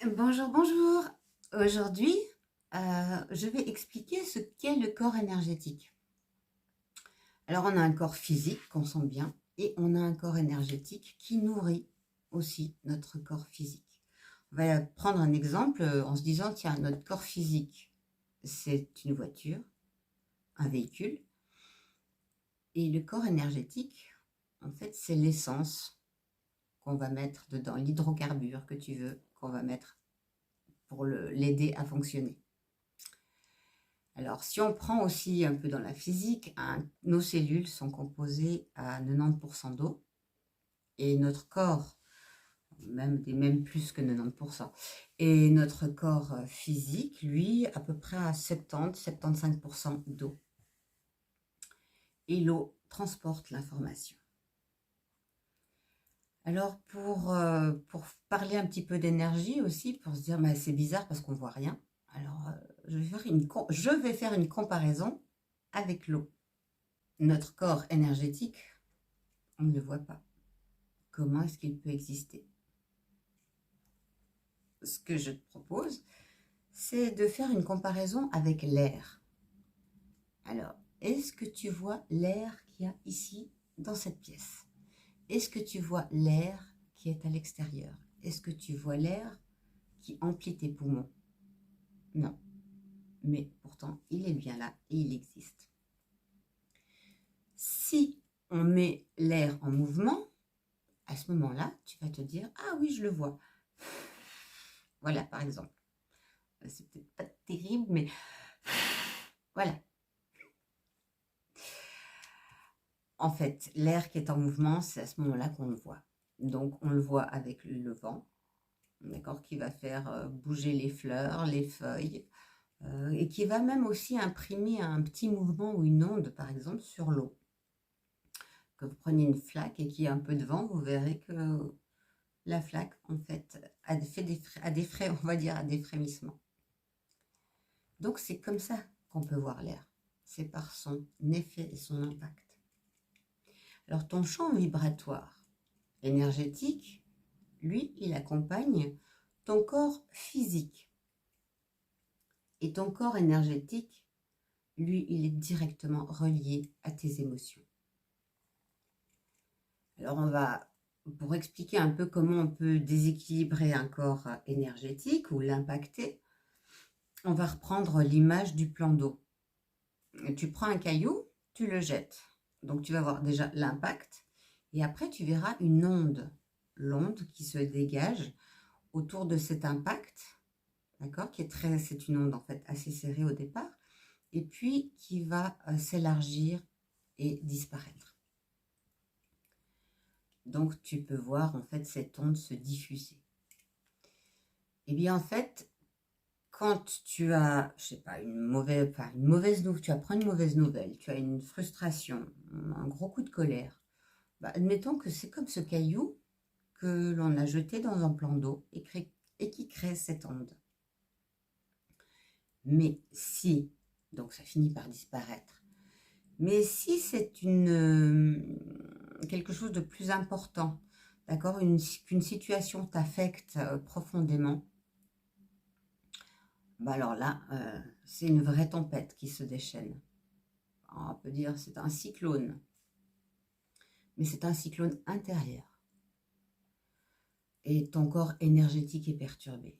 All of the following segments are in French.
Bonjour, bonjour. Aujourd'hui, je vais expliquer ce qu'est le corps énergétique. Alors, on a un corps physique qu'on sent bien et on a un corps énergétique qui nourrit aussi notre corps physique. On va prendre un exemple en se disant, tiens, notre corps physique, c'est une voiture, un véhicule, et le corps énergétique, en fait, c'est l'essence qu'on va mettre dedans, l'hydrocarbure que tu veux, qu'on va mettre pour l'aider à fonctionner. Alors, si on prend aussi un peu dans la physique, nos cellules sont composées à 90% d'eau et notre corps, même plus que 90%, et notre corps physique, lui, à peu près à 70-75% d'eau. Et l'eau transporte l'information. Alors, pour parler un petit peu d'énergie aussi, pour se dire, bah, c'est bizarre parce qu'on ne voit rien. Alors, je vais faire une comparaison avec l'eau. Notre corps énergétique, on ne le voit pas. Comment est-ce qu'il peut exister? Ce que je te propose, c'est de faire une comparaison avec l'air. Alors, est-ce que tu vois l'air qu'il y a ici, dans cette pièce? Est-ce que tu vois l'air qui est à l'extérieur? Est-ce que tu vois l'air qui emplit tes poumons? Non. Mais pourtant, il est bien là et il existe. Si on met l'air en mouvement, à ce moment-là, tu vas te dire, ah oui, je le vois. Voilà, par exemple. C'est peut-être pas terrible, mais voilà. En fait, l'air qui est en mouvement, c'est à ce moment-là qu'on le voit. Donc, on le voit avec le vent, d'accord, qui va faire bouger les fleurs, les feuilles, et qui va même aussi imprimer un petit mouvement ou une onde, par exemple, sur l'eau. Que vous preniez une flaque et qu'il y ait un peu de vent, vous verrez que la flaque, en fait, a des on va dire, a des frémissements. Donc, c'est comme ça qu'on peut voir l'air. C'est par son effet et son impact. Alors, ton champ vibratoire énergétique, lui, il accompagne ton corps physique. Et ton corps énergétique, lui, il est directement relié à tes émotions. Alors, pour expliquer un peu comment on peut déséquilibrer un corps énergétique ou l'impacter, on va reprendre l'image du plan d'eau. Tu prends un caillou, tu le jettes. Donc, tu vas voir déjà l'impact. Et après, tu verras une onde, l'onde qui se dégage autour de cet impact, d'accord, c'est une onde en fait assez serrée au départ, et puis qui va s'élargir et disparaître. Donc, tu peux voir en fait cette onde se diffuser. Et bien en fait, quand tu as, je sais pas, une mauvaise nouvelle, tu apprends une mauvaise nouvelle, tu as une frustration, un gros coup de colère, bah, admettons que c'est comme ce caillou que l'on a jeté dans un plan d'eau et qui crée cette onde. Mais si, donc ça finit par disparaître, mais si c'est quelque chose de plus important, d'accord, qu'une situation t'affecte profondément, bah alors là, c'est une vraie tempête qui se déchaîne. Alors, on peut dire c'est un cyclone, mais c'est un cyclone intérieur. Et ton corps énergétique est perturbé.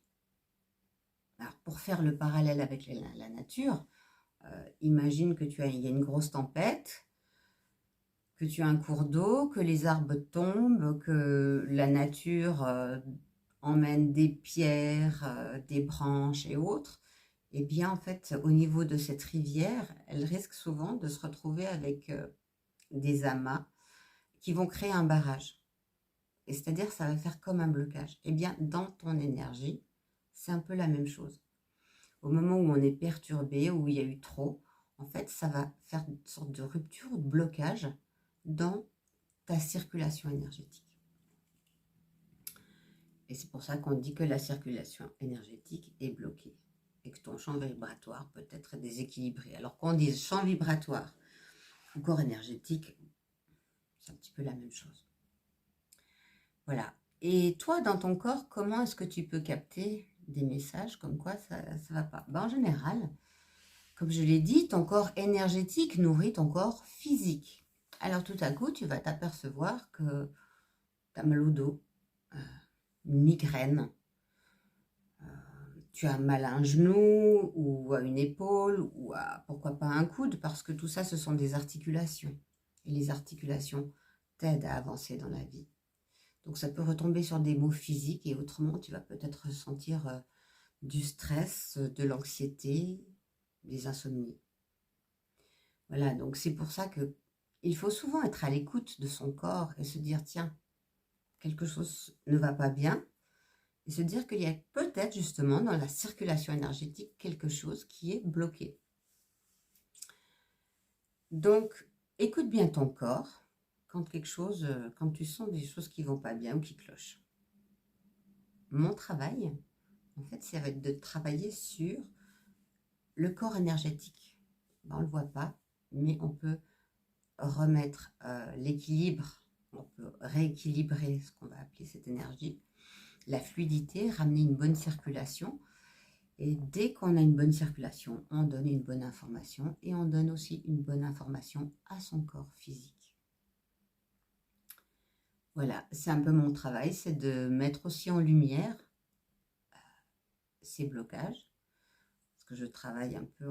Alors, pour faire le parallèle avec la nature, imagine que il y a une grosse tempête, que tu as un cours d'eau, que les arbres tombent, que la nature emmène des pierres, des branches et autres. Et bien, en fait, au niveau de cette rivière, elle risque souvent de se retrouver avec des amas qui vont créer un barrage. Et c'est-à-dire, ça va faire comme un blocage. Et bien, dans ton énergie, c'est un peu la même chose. Au moment où on est perturbé, où il y a eu trop, en fait, ça va faire une sorte de rupture ou de blocage dans ta circulation énergétique. Et c'est pour ça qu'on dit que la circulation énergétique est bloquée et que ton champ vibratoire peut être déséquilibré. Alors qu'on dise champ vibratoire ou corps énergétique, c'est un petit peu la même chose. Voilà. Et toi, dans ton corps, comment est-ce que tu peux capter des messages comme quoi ça ne va pas? En général, comme je l'ai dit, ton corps énergétique nourrit ton corps physique. Alors tout à coup, tu vas t'apercevoir que tu as mal au dos, une migraine, tu as mal à un genou ou à une épaule ou à pourquoi pas un coude, parce que tout ça, ce sont des articulations. Et les articulations t'aident à avancer dans la vie. Donc ça peut retomber sur des maux physiques et autrement, tu vas peut-être ressentir du stress, de l'anxiété, des insomnies. Voilà, donc c'est pour ça que il faut souvent être à l'écoute de son corps et se dire, tiens, quelque chose ne va pas bien, et se dire qu'il y a peut-être justement dans la circulation énergétique quelque chose qui est bloqué. Donc, écoute bien ton corps quand quand tu sens des choses qui vont pas bien ou qui clochent. Mon travail, en fait, ça va être de travailler sur le corps énergétique. Ben, on ne le voit pas, mais on peut remettre l'équilibre, on peut rééquilibrer ce qu'on va appeler cette énergie, la fluidité, ramener une bonne circulation. Et dès qu'on a une bonne circulation, on donne une bonne information et on donne aussi une bonne information à son corps physique. Voilà, c'est un peu mon travail, c'est de mettre aussi en lumière ces blocages. Parce que je travaille un peu,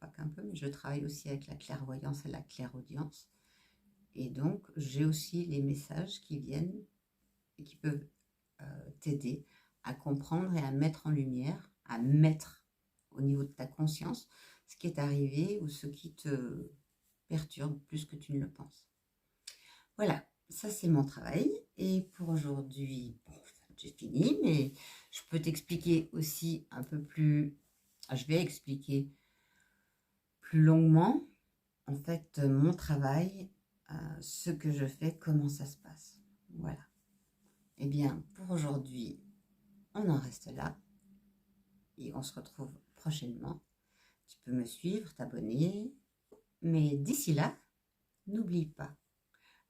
pas qu'un peu, mais je travaille aussi avec la clairvoyance et la clairaudience. Et donc, j'ai aussi les messages qui viennent et qui peuvent t'aider à comprendre et à mettre en lumière, à mettre au niveau de ta conscience ce qui est arrivé ou ce qui te perturbe plus que tu ne le penses. Voilà, ça c'est mon travail. Et pour aujourd'hui, bon, j'ai fini, mais je peux t'expliquer aussi un peu plus, je vais expliquer plus longuement, en fait, mon travail, ce que je fais, comment ça se passe. Voilà. Eh bien, pour aujourd'hui, on en reste là et on se retrouve prochainement. Tu peux me suivre, t'abonner, mais d'ici là, n'oublie pas,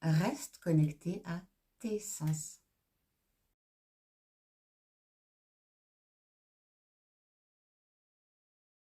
reste connecté à tes sens.